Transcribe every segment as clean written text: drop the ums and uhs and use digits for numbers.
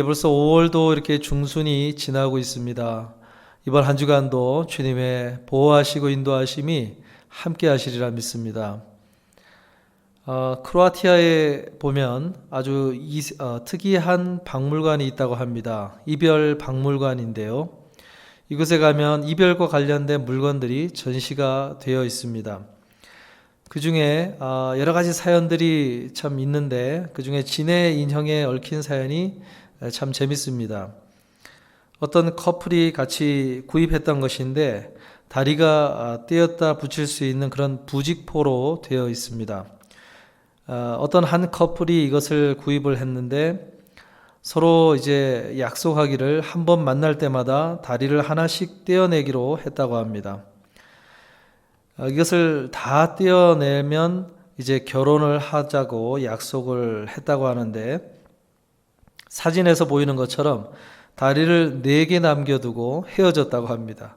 벌써 5월도 이렇게 중순이 지나고 있습니다. 이번 한 주간도 주님의 보호하시고 인도하심이 함께 하시리라 믿습니다. 크로아티아에 보면 아주 특이한 박물관이 있다고 합니다. 이별 박물관인데요. 이곳에 가면 이별과 관련된 물건들이 전시가 되어 있습니다. 그 중에 여러 가지 사연들이 참 있는데 그 중에 진의 인형에 얽힌 사연이 참 재밌습니다. 어떤 커플이 같이 구입했던 것인데 다리가 떼었다 붙일 수 있는 그런 부직포로 되어 있습니다. 어떤 한 커플이 이것을 구입을 했는데 서로 이제 약속하기를 한 번 만날 때마다 다리를 하나씩 떼어내기로 했다고 합니다. 이것을 다 떼어내면 이제 결혼을 하자고 약속을 했다고 하는데 사진에서 보이는 것처럼 다리를 4개 남겨두고 헤어졌다고 합니다.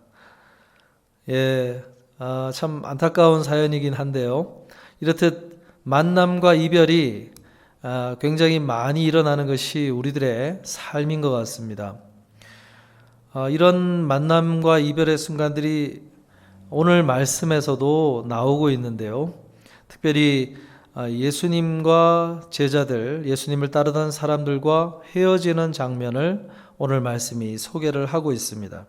참 안타까운 사연이긴 한데요. 이렇듯 만남과 이별이 굉장히 많이 일어나는 것이 우리들의 삶인 것 같습니다. 이런 만남과 이별의 순간들이 오늘 말씀에서도 나오고 있는데요. 특별히 예수님과 제자들, 예수님을 따르던 사람들과 헤어지는 장면을 오늘 말씀이 소개를 하고 있습니다.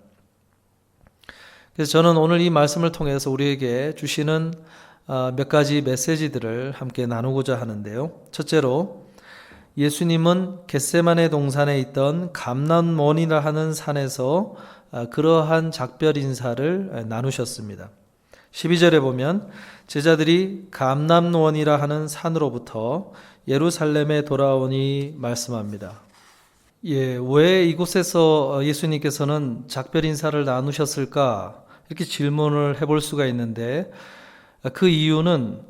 그래서 저는 오늘 이 말씀을 통해서 우리에게 주시는 몇 가지 메시지들을 함께 나누고자 하는데요. 첫째로 예수님은 겟세마네 동산에 있던 감람원이라 하는 산에서 그러한 작별 인사를 나누셨습니다. 12절에 보면 제자들이 감람원이라 하는 산으로부터 예루살렘에 돌아오니 말씀합니다. 왜 이곳에서 예수님께서는 작별 인사를 나누셨을까? 이렇게 질문을 해볼 수가 있는데 그 이유는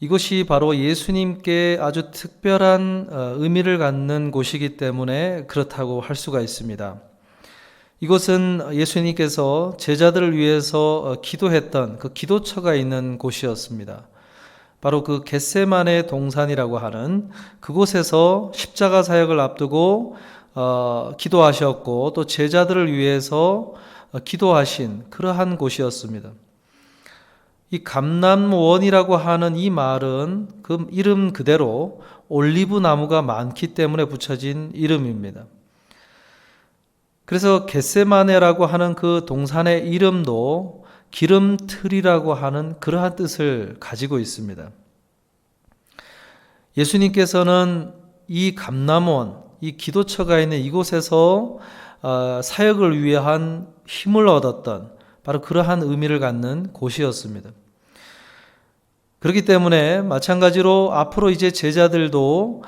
이곳이 바로 예수님께 아주 특별한 의미를 갖는 곳이기 때문에 그렇다고 할 수가 있습니다. 이곳은 예수님께서 제자들을 위해서 기도했던 그 기도처가 있는 곳이었습니다. 바로 그 겟세마네 동산이라고 하는 그곳에서 십자가 사역을 앞두고 기도하셨고 또 제자들을 위해서 기도하신 그러한 곳이었습니다. 이 감람원이라고 하는 이 말은 그 이름 그대로 올리브 나무가 많기 때문에 붙여진 이름입니다. 그래서 겟세마네라고 하는 그 동산의 이름도 기름틀이라고 하는 그러한 뜻을 가지고 있습니다. 예수님께서는 이 감람원, 이 기도처가 있는 이곳에서 사역을 위한 힘을 얻었던 바로 그러한 의미를 갖는 곳이었습니다. 그렇기 때문에 마찬가지로 앞으로 이제 제자들도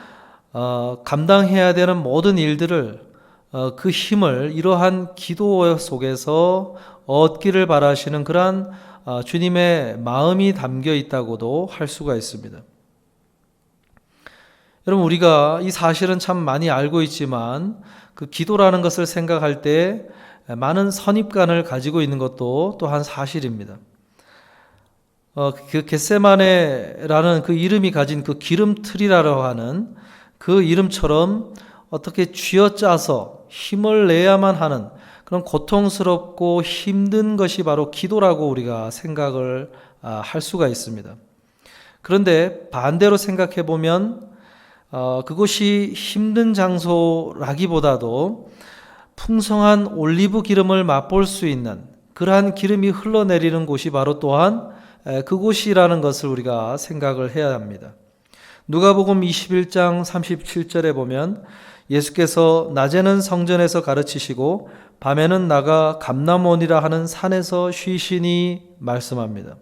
감당해야 되는 모든 일들을 그 힘을 이러한 기도 속에서 얻기를 바라시는 그러한 주님의 마음이 담겨 있다고도 할 수가 있습니다. 여러분, 우리가 이 사실은 참 많이 알고 있지만 그 기도라는 것을 생각할 때 많은 선입관을 가지고 있는 것도 또한 사실입니다. 그 겟세마네라는 그 이름이 가진 그 기름틀이라고 하는 그 이름처럼 어떻게 쥐어짜서 힘을 내야만 하는 그런 고통스럽고 힘든 것이 바로 기도라고 우리가 생각을 할 수가 있습니다. 그런데 반대로 생각해 보면 그것이 힘든 장소라기보다도 풍성한 올리브 기름을 맛볼 수 있는 그러한 기름이 흘러내리는 곳이 바로 또한 그곳이라는 것을 우리가 생각을 해야 합니다. 누가복음 21장 37절에 보면 예수께서 낮에는 성전에서 가르치시고 밤에는 나가 감람원이라 하는 산에서 쉬시니 말씀합니다.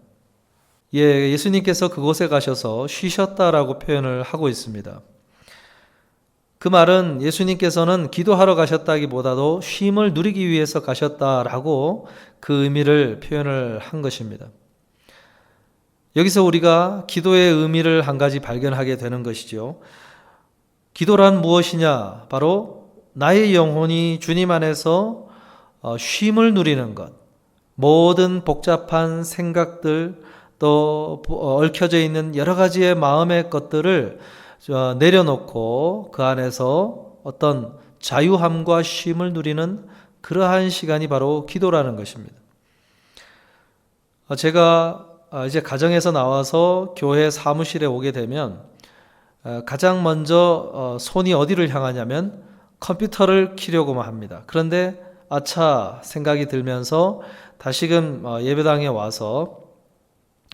예수님께서 그곳에 가셔서 쉬셨다라고 표현을 하고 있습니다. 그 말은 예수님께서는 기도하러 가셨다기보다도 쉼을 누리기 위해서 가셨다라고 그 의미를 표현을 한 것입니다. 여기서 우리가 기도의 의미를 한 가지 발견하게 되는 것이죠. 기도란 무엇이냐? 바로 나의 영혼이 주님 안에서 쉼을 누리는 것. 모든 복잡한 생각들 또 얽혀져 있는 여러 가지의 마음의 것들을 내려놓고 그 안에서 어떤 자유함과 쉼을 누리는 그러한 시간이 바로 기도라는 것입니다. 제가 이제 가정에서 나와서 교회 사무실에 오게 되면 가장 먼저 손이 어디를 향하냐면 컴퓨터를 켜려고만 합니다. 그런데 아차 생각이 들면서 다시금 예배당에 와서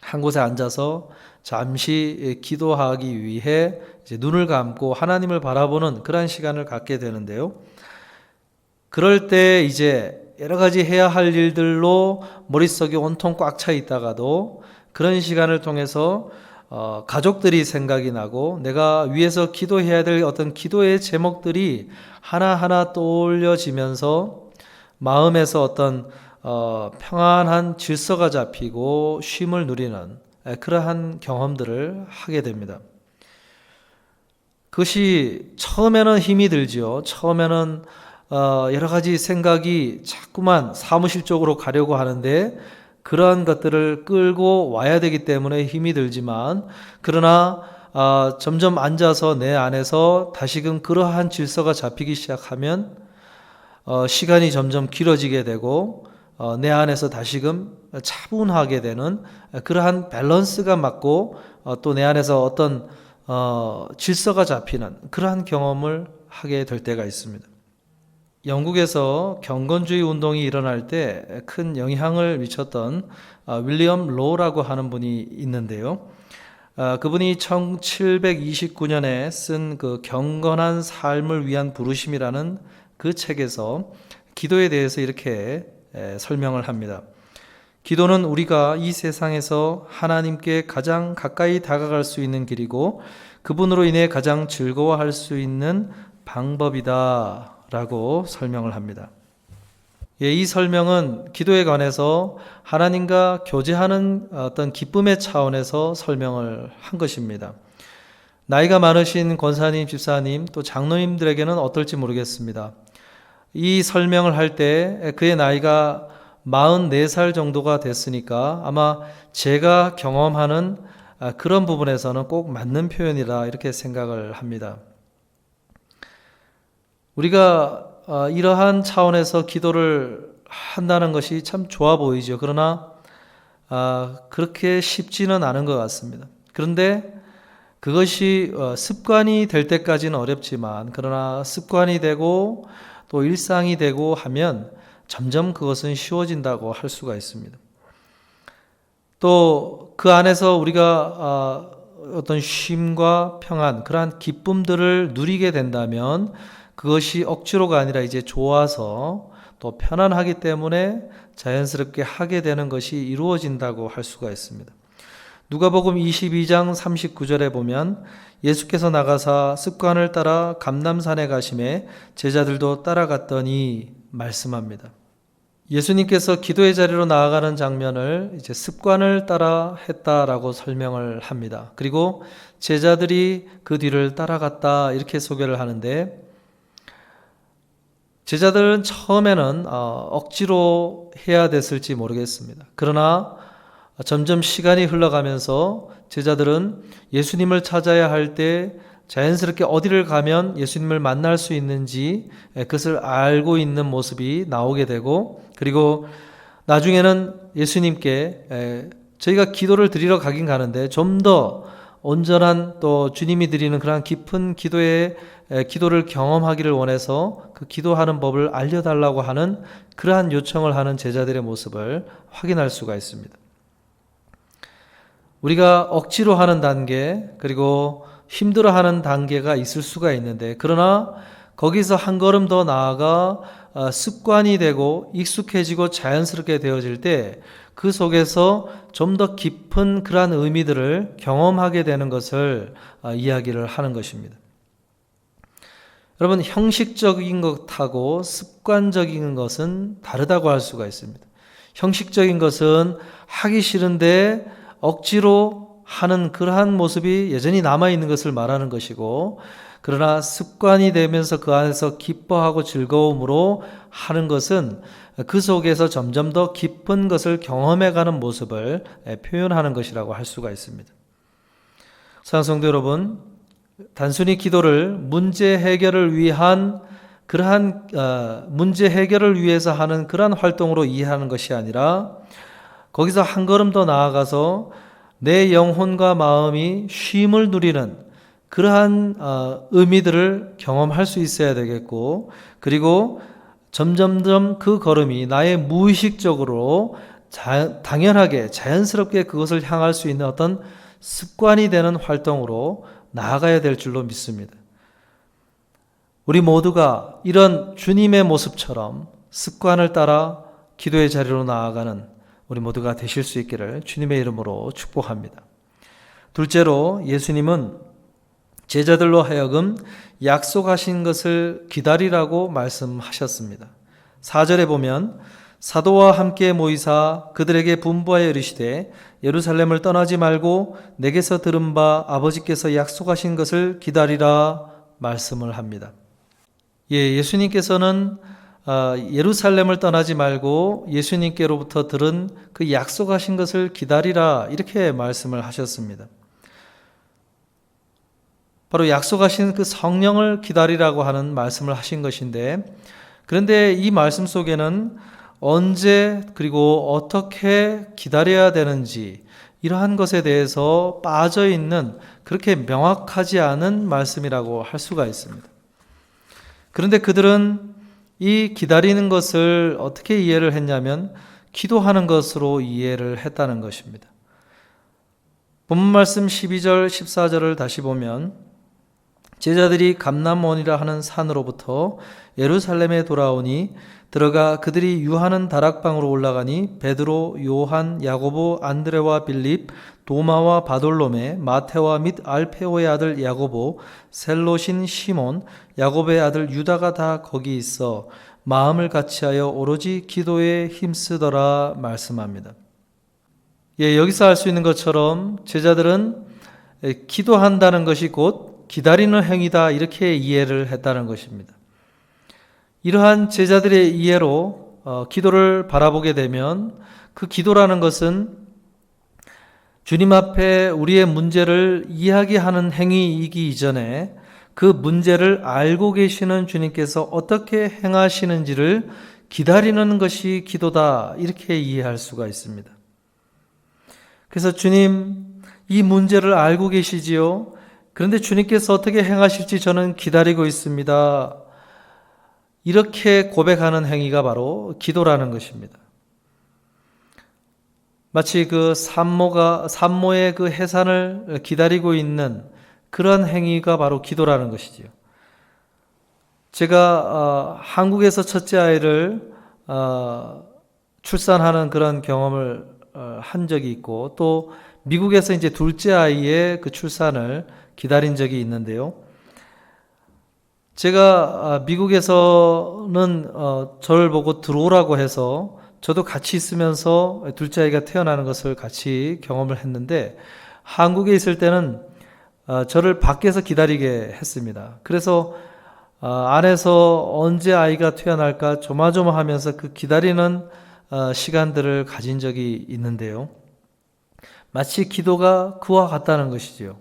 한 곳에 앉아서 잠시 기도하기 위해 이제 눈을 감고 하나님을 바라보는 그런 시간을 갖게 되는데요. 그럴 때 이제 여러 가지 해야 할 일들로 머릿속이 온통 꽉 차 있다가도 그런 시간을 통해서 가족들이 생각이 나고 내가 위에서 기도해야 될 어떤 기도의 제목들이 하나하나 떠올려지면서 마음에서 어떤 평안한 질서가 잡히고 쉼을 누리는 그러한 경험들을 하게 됩니다. 그것이 처음에는 힘이 들지요. 처음에는 여러 가지 생각이 자꾸만 사무실 쪽으로 가려고 하는데 그러한 것들을 끌고 와야 되기 때문에 힘이 들지만 그러나 점점 앉아서 내 안에서 다시금 그러한 질서가 잡히기 시작하면 시간이 점점 길어지게 되고 내 안에서 다시금 차분하게 되는 그러한 밸런스가 맞고 또 내 안에서 어떤 질서가 잡히는 그러한 경험을 하게 될 때가 있습니다. 영국에서 경건주의 운동이 일어날 때 큰 영향을 미쳤던 윌리엄 로우라고 하는 분이 있는데요. 그분이 1729년에 쓴 그 경건한 삶을 위한 부르심이라는 그 책에서 기도에 대해서 이렇게 설명을 합니다. 기도는 우리가 이 세상에서 하나님께 가장 가까이 다가갈 수 있는 길이고 그분으로 인해 가장 즐거워할 수 있는 방법이다 라고 설명을 합니다. 이 설명은 기도에 관해서 하나님과 교제하는 어떤 기쁨의 차원에서 설명을 한 것입니다. 나이가 많으신 권사님, 집사님, 또 장로님들에게는 어떨지 모르겠습니다. 이 설명을 할 때 그의 나이가 44살 정도가 됐으니까 아마 제가 경험하는 그런 부분에서는 꼭 맞는 표현이라 이렇게 생각을 합니다. 우리가 이러한 차원에서 기도를 한다는 것이 참 좋아 보이죠. 그러나 그렇게 쉽지는 않은 것 같습니다. 그런데 그것이 습관이 될 때까지는 어렵지만 그러나 습관이 되고 또 일상이 되고 하면 점점 그것은 쉬워진다고 할 수가 있습니다. 또 그 안에서 우리가 어떤 쉼과 평안, 그러한 기쁨들을 누리게 된다면 그것이 억지로가 아니라 이제 좋아서 또 편안하기 때문에 자연스럽게 하게 되는 것이 이루어진다고 할 수가 있습니다. 누가복음 22장 39절에 보면 예수께서 나가사 습관을 따라 감람산에 가심에 제자들도 따라갔더니 말씀합니다. 예수님께서 기도의 자리로 나아가는 장면을 이제 습관을 따라 했다라고 설명을 합니다. 그리고 제자들이 그 뒤를 따라갔다 이렇게 소개를 하는데 제자들은 처음에는 억지로 해야 됐을지 모르겠습니다. 그러나 점점 시간이 흘러가면서 제자들은 예수님을 찾아야 할 때 자연스럽게 어디를 가면 예수님을 만날 수 있는지 그것을 알고 있는 모습이 나오게 되고 그리고 나중에는 예수님께 저희가 기도를 드리러 가긴 가는데 좀 더 온전한 또 주님이 드리는 그런 깊은 기도를 경험하기를 원해서 그 기도하는 법을 알려달라고 하는 그러한 요청을 하는 제자들의 모습을 확인할 수가 있습니다. 우리가 억지로 하는 단계 그리고 힘들어하는 단계가 있을 수가 있는데 그러나 거기서 한 걸음 더 나아가 습관이 되고 익숙해지고 자연스럽게 되어질 때 그 속에서 좀 더 깊은 그러한 의미들을 경험하게 되는 것을 이야기를 하는 것입니다. 여러분 형식적인 것하고 습관적인 것은 다르다고 할 수가 있습니다. 형식적인 것은 하기 싫은데 억지로 하는 그러한 모습이 여전히 남아있는 것을 말하는 것이고 그러나 습관이 되면서 그 안에서 기뻐하고 즐거움으로 하는 것은 그 속에서 점점 더 깊은 것을 경험해가는 모습을 표현하는 것이라고 할 수가 있습니다. 사랑하는 성도 여러분, 단순히 기도를 문제 해결을 위한 그러한 문제 해결을 위해서 하는 그러한 활동으로 이해하는 것이 아니라 거기서 한 걸음 더 나아가서 내 영혼과 마음이 쉼을 누리는 그러한 의미들을 경험할 수 있어야 되겠고, 그리고 점점점 그 걸음이 나의 무의식적으로 당연하게 자연스럽게 그것을 향할 수 있는 어떤 습관이 되는 활동으로 나아가야 될 줄로 믿습니다. 우리 모두가 이런 주님의 모습처럼 습관을 따라 기도의 자리로 나아가는 우리 모두가 되실 수 있기를 주님의 이름으로 축복합니다. 둘째로, 예수님은 제자들로 하여금 약속하신 것을 기다리라고 말씀하셨습니다. 4절에 보면 사도와 함께 모이사 그들에게 분부하여 이르시되 예루살렘을 떠나지 말고 내게서 들은 바 아버지께서 약속하신 것을 기다리라 말씀을 합니다. 예수님께서는 예루살렘을 떠나지 말고 예수님께로부터 들은 그 약속하신 것을 기다리라 이렇게 말씀을 하셨습니다. 바로 약속하신 그 성령을 기다리라고 하는 말씀을 하신 것인데, 그런데 이 말씀 속에는 언제 그리고 어떻게 기다려야 되는지 이러한 것에 대해서 빠져 있는 그렇게 명확하지 않은 말씀이라고 할 수가 있습니다. 그런데 그들은 이 기다리는 것을 어떻게 이해를 했냐면 기도하는 것으로 이해를 했다는 것입니다. 본문 말씀 12절 14절을 다시 보면 제자들이 감람원이라 하는 산으로부터 예루살렘에 돌아오니 들어가 그들이 유하는 다락방으로 올라가니 베드로, 요한, 야고보, 안드레와 빌립, 도마와 바돌로메, 마테와 및 알페오의 아들 야고보, 셀롯인 시몬, 야고보의 아들 유다가 다 거기 있어 마음을 같이하여 오로지 기도에 힘쓰더라 말씀합니다. 여기서 알 수 있는 것처럼 제자들은 기도한다는 것이 곧 기다리는 행위다 이렇게 이해를 했다는 것입니다. 이러한 제자들의 이해로 기도를 바라보게 되면 그 기도라는 것은 주님 앞에 우리의 문제를 이야기하는 행위이기 이전에 그 문제를 알고 계시는 주님께서 어떻게 행하시는지를 기다리는 것이 기도다 이렇게 이해할 수가 있습니다. 그래서 주님, 이 문제를 알고 계시지요? 그런데 주님께서 어떻게 행하실지 저는 기다리고 있습니다. 이렇게 고백하는 행위가 바로 기도라는 것입니다. 마치 그 산모의 그 해산을 기다리고 있는 그런 행위가 바로 기도라는 것이지요. 제가 한국에서 첫째 아이를 출산하는 그런 경험을 한 적이 있고, 또 미국에서 이제 둘째 아이의 그 출산을 기다린 적이 있는데요. 제가 미국에서는 저를 보고 들어오라고 해서 저도 같이 있으면서 둘째 아이가 태어나는 것을 같이 경험을 했는데, 한국에 있을 때는 저를 밖에서 기다리게 했습니다. 그래서 안에서 언제 아이가 태어날까 조마조마하면서 그 기다리는 시간들을 가진 적이 있는데요. 마치 기도가 그와 같다는 것이지요.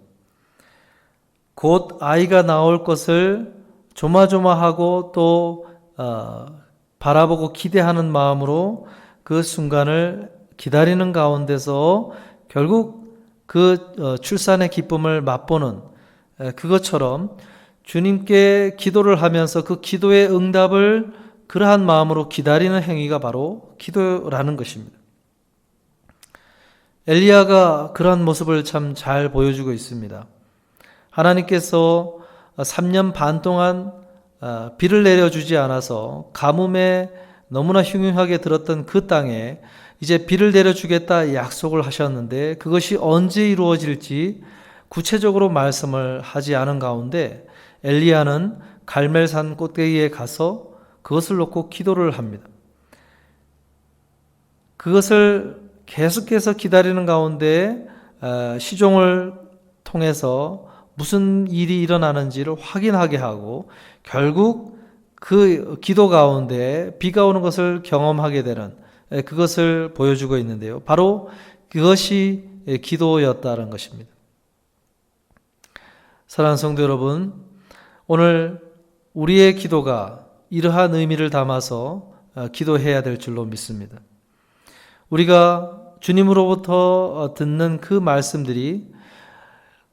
곧 아이가 나올 것을 조마조마하고 또 바라보고 기대하는 마음으로 그 순간을 기다리는 가운데서 결국 그 출산의 기쁨을 맛보는 그것처럼 주님께 기도를 하면서 그 기도의 응답을 그러한 마음으로 기다리는 행위가 바로 기도라는 것입니다. 엘리야가 그러한 모습을 참 잘 보여주고 있습니다. 하나님께서 3년 반 동안 비를 내려주지 않아서 가뭄에 너무나 흉흉하게 들었던 그 땅에 이제 비를 내려주겠다 약속을 하셨는데 그것이 언제 이루어질지 구체적으로 말씀을 하지 않은 가운데 엘리야는 갈멜산 꼭대기에 가서 그것을 놓고 기도를 합니다. 그것을 계속해서 기다리는 가운데 시종을 통해서 무슨 일이 일어나는지를 확인하게 하고 결국 그 기도 가운데 비가 오는 것을 경험하게 되는 그것을 보여주고 있는데요. 바로 그것이 기도였다는 것입니다. 사랑하는 성도 여러분, 오늘 우리의 기도가 이러한 의미를 담아서 기도해야 될 줄로 믿습니다. 우리가 주님으로부터 듣는 그 말씀들이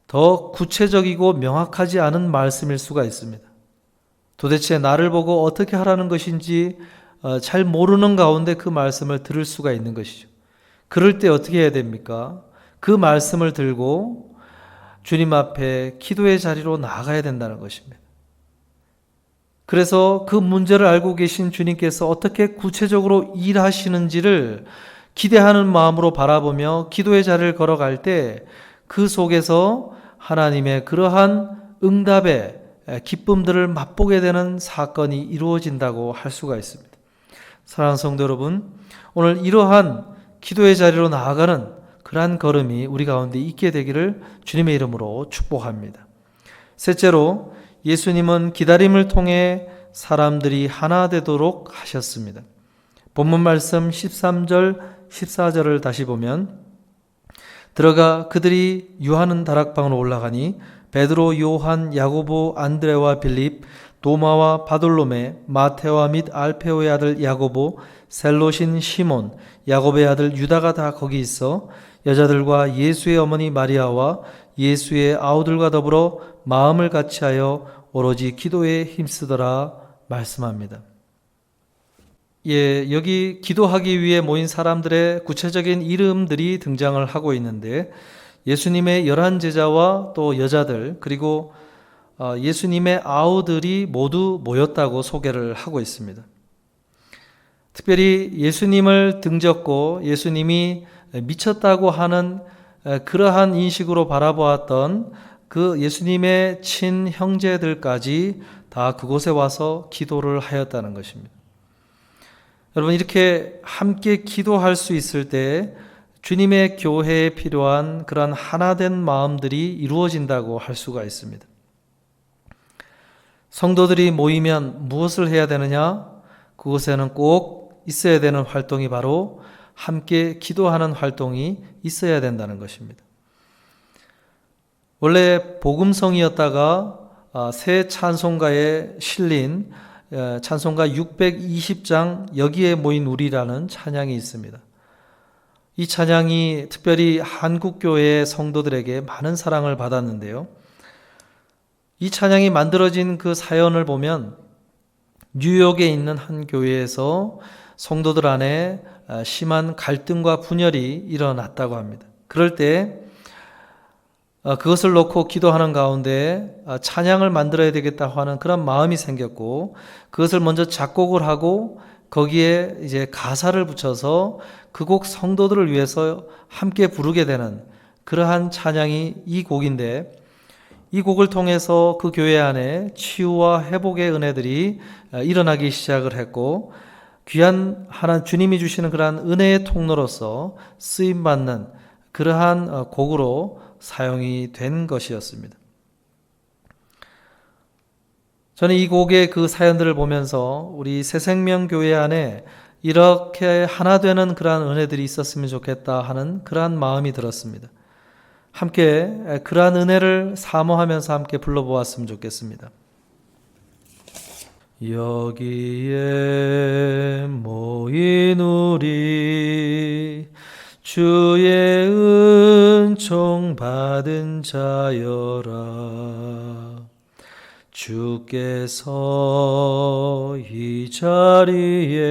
더 구체적이고 명확하지 않은 말씀일 수가 있습니다. 도대체 나를 보고 어떻게 하라는 것인지 잘 모르는 가운데 그 말씀을 들을 수가 있는 것이죠. 그럴 때 어떻게 해야 됩니까? 그 말씀을 들고 주님 앞에 기도의 자리로 나아가야 된다는 것입니다. 그래서 그 문제를 알고 계신 주님께서 어떻게 구체적으로 일하시는지를 기대하는 마음으로 바라보며 기도의 자리를 걸어갈 때 그 속에서 하나님의 그러한 응답의 기쁨들을 맛보게 되는 사건이 이루어진다고 할 수가 있습니다. 사랑하는 성도 여러분, 오늘 이러한 기도의 자리로 나아가는 그러한 걸음이 우리 가운데 있게 되기를 주님의 이름으로 축복합니다. 셋째로, 예수님은 기다림을 통해 사람들이 하나 되도록 하셨습니다. 본문 말씀 13절, 14절을 다시 보면 들어가 그들이 유하는 다락방으로 올라가니 베드로, 요한, 야고보, 안드레와 빌립, 도마와 바돌로메, 마테와 및 알페오의 아들 야고보, 셀롯인 시몬, 야고보의 아들 유다가 다 거기 있어 여자들과 예수의 어머니 마리아와 예수의 아우들과 더불어 마음을 같이하여 오로지 기도에 힘쓰더라 말씀합니다. 여기 기도하기 위해 모인 사람들의 구체적인 이름들이 등장을 하고 있는데 예수님의 11제자와 또 여자들 그리고 예수님의 아우들이 모두 모였다고 소개를 하고 있습니다. 특별히 예수님을 등졌고 예수님이 미쳤다고 하는 그러한 인식으로 바라보았던 그 예수님의 친형제들까지 다 그곳에 와서 기도를 하였다는 것입니다. 여러분, 이렇게 함께 기도할 수 있을 때 주님의 교회에 필요한 그런 하나된 마음들이 이루어진다고 할 수가 있습니다. 성도들이 모이면 무엇을 해야 되느냐? 그곳에는 꼭 있어야 되는 활동이 바로 함께 기도하는 활동이 있어야 된다는 것입니다. 원래 복음성이었다가 새 찬송가에 실린 찬송가 620장 여기에 모인 우리라는 찬양이 있습니다. 이 찬양이 특별히 한국교회 성도들에게 많은 사랑을 받았는데요. 이 찬양이 만들어진 그 사연을 보면 뉴욕에 있는 한 교회에서 성도들 안에 심한 갈등과 분열이 일어났다고 합니다. 그럴 때 그것을 놓고 기도하는 가운데 찬양을 만들어야 되겠다고 하는 그런 마음이 생겼고 그것을 먼저 작곡을 하고 거기에 이제 가사를 붙여서 그 곡 성도들을 위해서 함께 부르게 되는 그러한 찬양이 이 곡인데 이 곡을 통해서 그 교회 안에 치유와 회복의 은혜들이 일어나기 시작을 했고 귀한 하나님 주님이 주시는 그러한 은혜의 통로로서 쓰임받는 그러한 곡으로 사용이 된 것이었습니다. 저는 이 곡의 그 사연들을 보면서 우리 새생명교회 안에 이렇게 하나 되는 그러한 은혜들이 있었으면 좋겠다 하는 그러한 마음이 들었습니다. 함께 그러한 은혜를 사모하면서 함께 불러보았으면 좋겠습니다. 여기에 모인 우리 주의 은총 받은 자여라. 주께서 이 자리에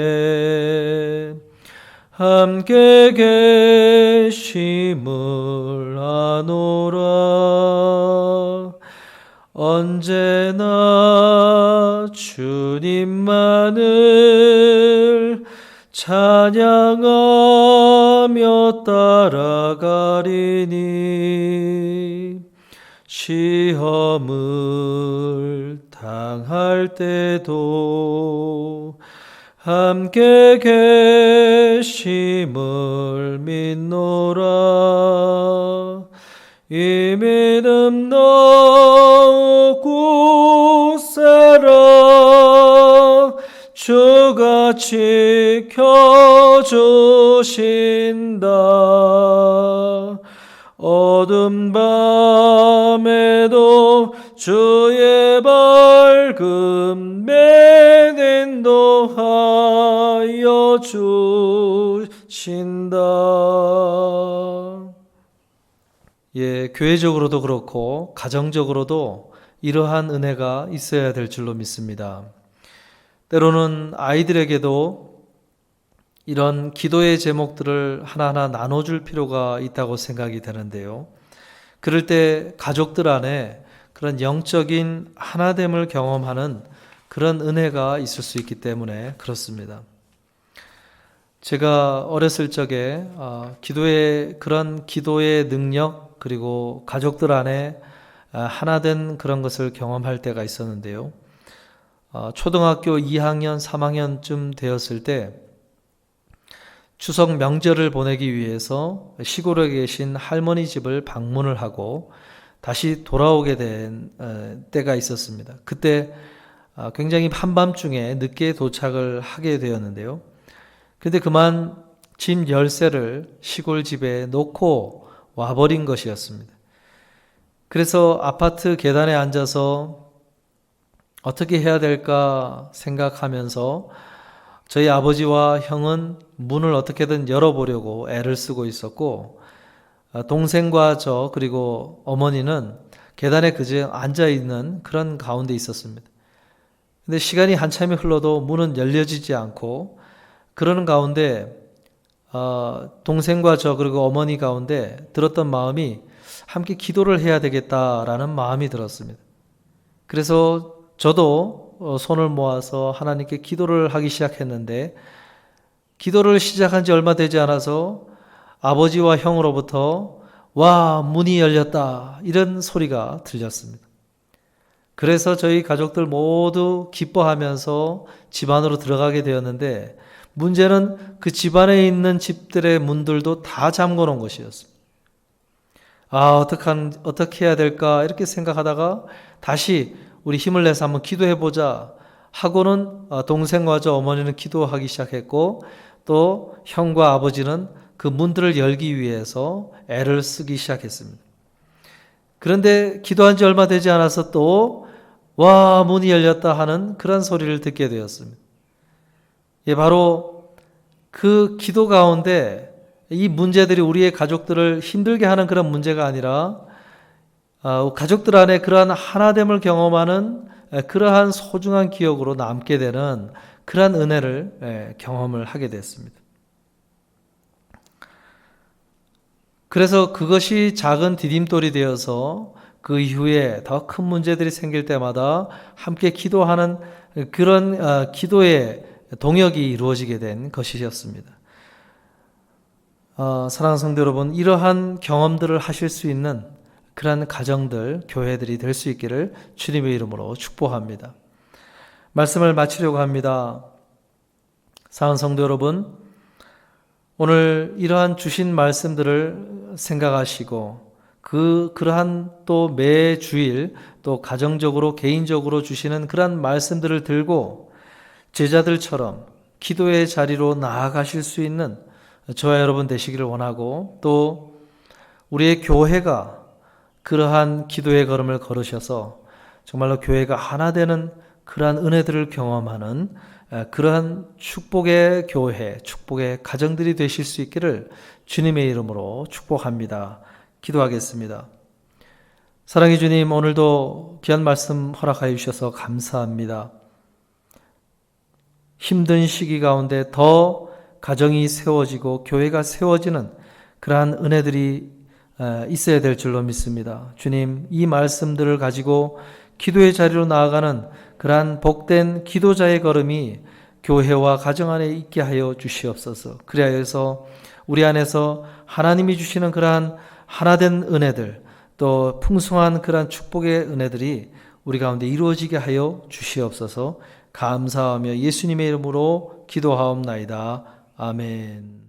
함께 계심을 아노라. 언제나 주님만을 찬양하며 따라가리니 시험을 당할 때도 함께 계심을 믿노라. 이 믿음 너무 굳세라. 주가 지켜주신다. 어두운 밤에도 주의 밝음 매는 주신다. 예, 교회적으로도 그렇고 가정적으로도 이러한 은혜가 있어야 될 줄로 믿습니다. 때로는 아이들에게도 이런 기도의 제목들을 하나하나 나눠줄 필요가 있다고 생각이 되는데요. 그럴 때 가족들 안에 그런 영적인 하나됨을 경험하는 그런 은혜가 있을 수 있기 때문에 그렇습니다. 제가 어렸을 적에 그런 기도의 능력 그리고 가족들 안에 하나된 그런 것을 경험할 때가 있었는데요. 초등학교 2학년, 3학년쯤 되었을 때 추석 명절을 보내기 위해서 시골에 계신 할머니 집을 방문을 하고 다시 돌아오게 된 때가 있었습니다. 그때 굉장히 한밤중에 늦게 도착을 하게 되었는데요. 그런데 그만 집 열쇠를 시골 집에 놓고 와버린 것이었습니다. 그래서 아파트 계단에 앉아서 어떻게 해야 될까 생각하면서 저희 아버지와 형은 문을 어떻게든 열어보려고 애를 쓰고 있었고, 동생과 저 그리고 어머니는 계단에 그저 앉아있는 그런 가운데 있었습니다. 근데 시간이 한참이 흘러도 문은 열려지지 않고 그러는 가운데 동생과 저 그리고 어머니 가운데 들었던 마음이 함께 기도를 해야 되겠다라는 마음이 들었습니다. 그래서 저도 손을 모아서 하나님께 기도를 하기 시작했는데 기도를 시작한 지 얼마 되지 않아서 아버지와 형으로부터 와, 문이 열렸다 이런 소리가 들렸습니다. 그래서 저희 가족들 모두 기뻐하면서 집 안으로 들어가게 되었는데 문제는 그 집안에 있는 집들의 문들도 다 잠궈 놓은 것이었습니다. 어떻게 해야 될까 이렇게 생각하다가 다시 우리 힘을 내서 한번 기도해 보자 하고는 동생과 저 어머니는 기도하기 시작했고 또 형과 아버지는 그 문들을 열기 위해서 애를 쓰기 시작했습니다. 그런데 기도한 지 얼마 되지 않아서 또 와, 문이 열렸다 하는 그런 소리를 듣게 되었습니다. 예, 바로 그 기도 가운데 이 문제들이 우리의 가족들을 힘들게 하는 그런 문제가 아니라 가족들 안에 그러한 하나됨을 경험하는 그러한 소중한 기억으로 남게 되는 그러한 은혜를 경험을 하게 됐습니다. 그래서 그것이 작은 디딤돌이 되어서 그 이후에 더 큰 문제들이 생길 때마다 함께 기도하는 그런 기도의 동역이 이루어지게 된 것이었습니다. 사랑하는 성도 여러분, 이러한 경험들을 하실 수 있는 그러한 가정들, 교회들이 될 수 있기를 주님의 이름으로 축복합니다. 말씀을 마치려고 합니다. 사랑하는 성도 여러분, 오늘 이러한 주신 말씀들을 생각하시고 그러한 또 매 주일 또 가정적으로 개인적으로 주시는 그러한 말씀들을 들고 제자들처럼 기도의 자리로 나아가실 수 있는 저와 여러분 되시기를 원하고 또 우리의 교회가 그러한 기도의 걸음을 걸으셔서 정말로 교회가 하나 되는 그러한 은혜들을 경험하는 그러한 축복의 교회, 축복의 가정들이 되실 수 있기를 주님의 이름으로 축복합니다. 기도하겠습니다. 사랑의 주님, 오늘도 귀한 말씀 허락하여 주셔서 감사합니다. 힘든 시기 가운데 더 가정이 세워지고 교회가 세워지는 그러한 은혜들이 있어야 될 줄로 믿습니다. 주님, 이 말씀들을 가지고 기도의 자리로 나아가는 그러한 복된 기도자의 걸음이 교회와 가정 안에 있게 하여 주시옵소서. 그리하여서 우리 안에서 하나님이 주시는 그러한 하나된 은혜들, 또 풍성한 그러한 축복의 은혜들이 우리 가운데 이루어지게 하여 주시옵소서. 감사하며 예수님의 이름으로 기도하옵나이다. 아멘.